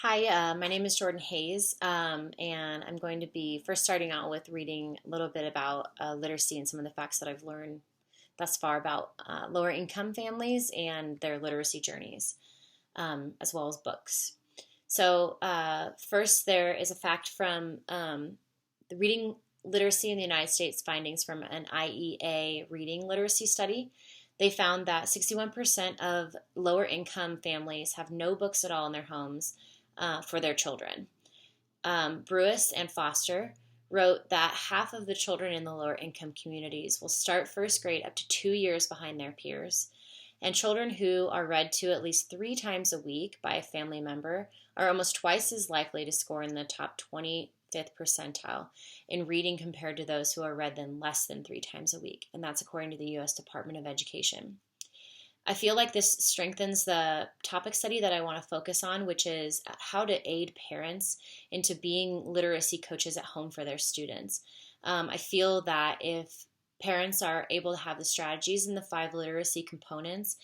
Hi, my name is Jordan Hayes, and I'm going to be first starting out with reading a little bit about literacy and some of the facts that I've learned thus far about lower income families and their literacy journeys, as well as books. First, there is a fact from the Reading Literacy in the United States findings from an IEA reading literacy study. They found that 61% of lower income families have no books at all in their homes for their children. Brewis and Foster wrote that half of the children in the lower income communities will start first grade up to 2 years behind their peers. And children who are read to at least 3 times a week by a family member are almost twice as likely to score in the top 25th percentile in reading compared to those who are read than less than 3 times a week. And that's according to the U.S. Department of Education. I feel like this strengthens the topic study that I want to focus on, which is how to aid parents into being literacy coaches at home for their students. I feel that if parents are able to have the strategies and the 5 literacy components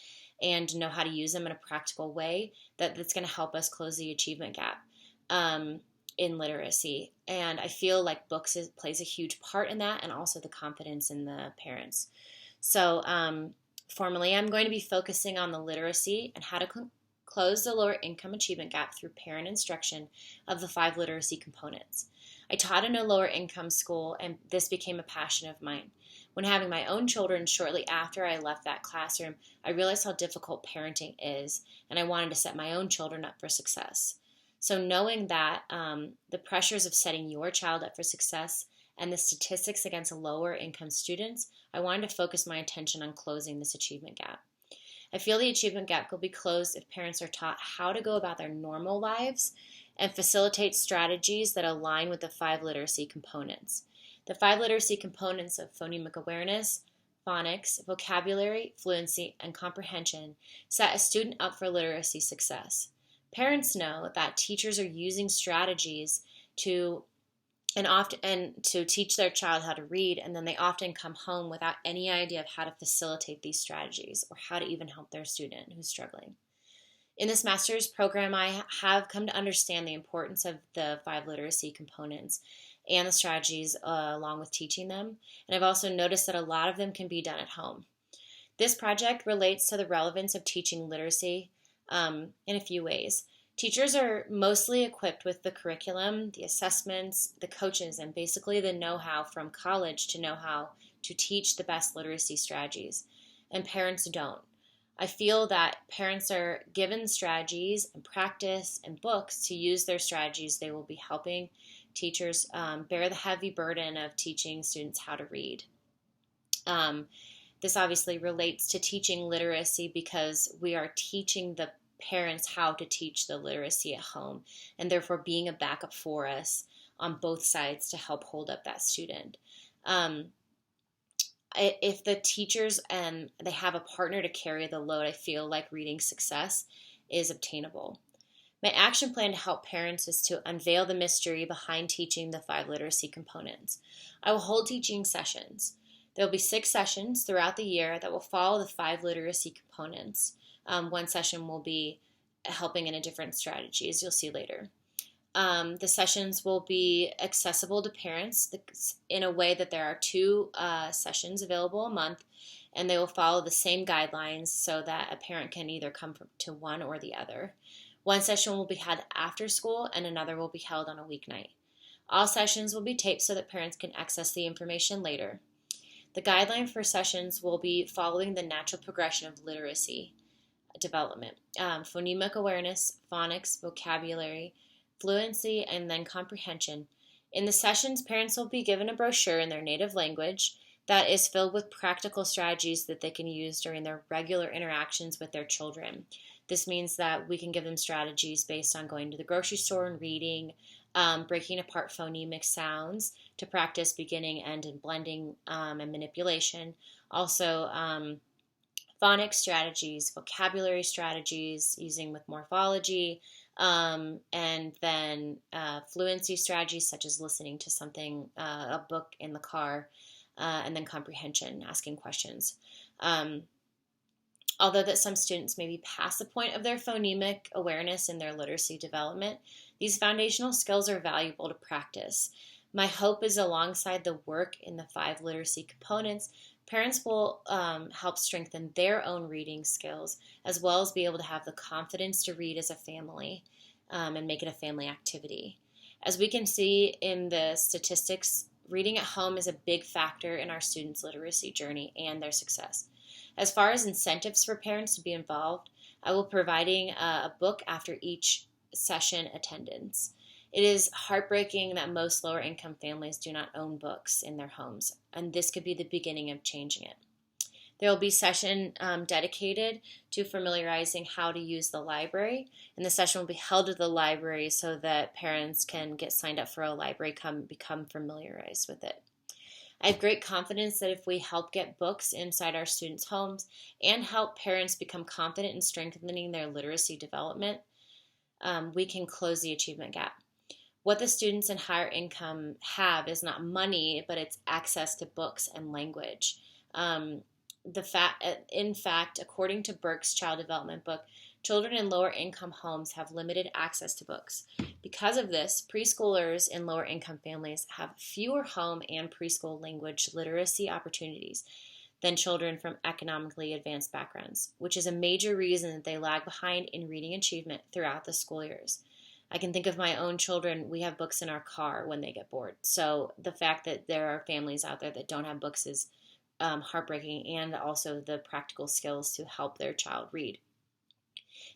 and know how to use them in a practical way, that's going to help us close the achievement gap in literacy. And I feel like books plays a huge part in that, and also the confidence in the parents. Formally, I'm going to be focusing on the literacy and how to close the lower income achievement gap through parent instruction of the 5 literacy components. I taught in a lower income school, and this became a passion of mine. When having my own children shortly after I left that classroom, I realized how difficult parenting is, and I wanted to set my own children up for success. So knowing that the pressures of setting your child up for success and the statistics against lower income students, I wanted to focus my attention on closing this achievement gap. I feel the achievement gap will be closed if parents are taught how to go about their normal lives and facilitate strategies that align with the 5 literacy components. The 5 literacy components of phonemic awareness, phonics, vocabulary, fluency, and comprehension set a student up for literacy success. Parents know that teachers are using strategies to teach their child how to read, and then they often come home without any idea of how to facilitate these strategies or how to even help their student who's struggling. In this master's program, I have come to understand the importance of the 5 literacy components and the strategies along with teaching them, and I've also noticed that a lot of them can be done at home. This project relates to the relevance of teaching literacy in a few ways. Teachers are mostly equipped with the curriculum, the assessments, the coaches, and basically the know-how from college to know how to teach the best literacy strategies, and parents don't. I feel that parents are given strategies and practice and books to use their strategies. They will be helping teachers bear the heavy burden of teaching students how to read. This obviously relates to teaching literacy because we are teaching the parents how to teach the literacy at home, and therefore being a backup for us on both sides to help hold up that student. If the teachers and they have a partner to carry the load, I feel like reading success is obtainable. My action plan to help parents is to unveil the mystery behind teaching the 5 literacy components. I will hold teaching sessions. There will be 6 sessions throughout the year that will follow the 5 literacy components. One session will be helping in a different strategy, as you'll see later. The sessions will be accessible to parents in a way that there are 2 sessions available a month, and they will follow the same guidelines so that a parent can either come to one or the other. One session will be held after school, and another will be held on a weeknight. All sessions will be taped so that parents can access the information later. The guideline for sessions will be following the natural progression of literacy development. Phonemic awareness, phonics, vocabulary, fluency, and then comprehension. In the sessions, parents will be given a brochure in their native language that is filled with practical strategies that they can use during their regular interactions with their children. This means that we can give them strategies based on going to the grocery store and reading, breaking apart phonemic sounds to practice beginning, end, and blending and manipulation. Also, phonics strategies, vocabulary strategies, using with morphology, and then fluency strategies such as listening to something, a book in the car, and then comprehension, asking questions. Although that some students may be past the point of their phonemic awareness in their literacy development, these foundational skills are valuable to practice. My hope is alongside the work in the 5 literacy components, parents will help strengthen their own reading skills as well as be able to have the confidence to read as a family and make it a family activity. As we can see in the statistics, reading at home is a big factor in our students' literacy journey and their success. As far as incentives for parents to be involved, I will be providing a book after each session attendance. It is heartbreaking that most lower income families do not own books in their homes, and this could be the beginning of changing it. There will be a session dedicated to familiarizing how to use the library, and the session will be held at the library so that parents can get signed up for a library, become familiarized with it. I have great confidence that if we help get books inside our students' homes and help parents become confident in strengthening their literacy development, we can close the achievement gap. What the students in higher income have is not money, but it's access to books and language. In fact, according to Burke's Child Development book, children in lower income homes have limited access to books. Because of this, preschoolers in lower income families have fewer home and preschool language literacy opportunities than children from economically advanced backgrounds, which is a major reason that they lag behind in reading achievement throughout the school years. I can think of my own children. We have books in our car when they get bored. So the fact that there are families out there that don't have books is heartbreaking, and also the practical skills to help their child read.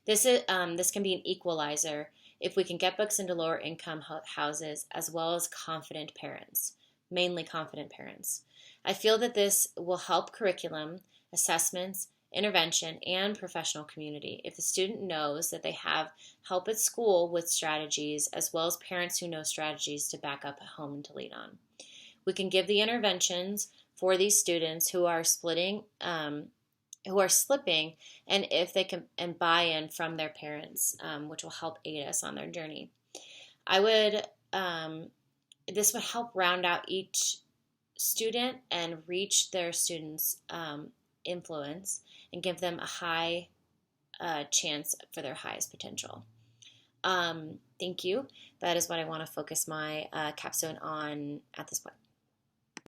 This can be an equalizer if we can get books into lower income houses as well as confident parents, mainly confident parents. I feel that this will help curriculum, assessments, intervention, and professional community if the student knows that they have help at school with strategies as well as parents who know strategies to back up at home and to lean on. We can give the interventions for these students who are slipping, and if they can and buy-in from their parents, which will help aid us on their journey. This would help round out each student and reach their students' influence and give them a high chance for their highest potential. Thank you. That is what I want to focus my capstone on at this point.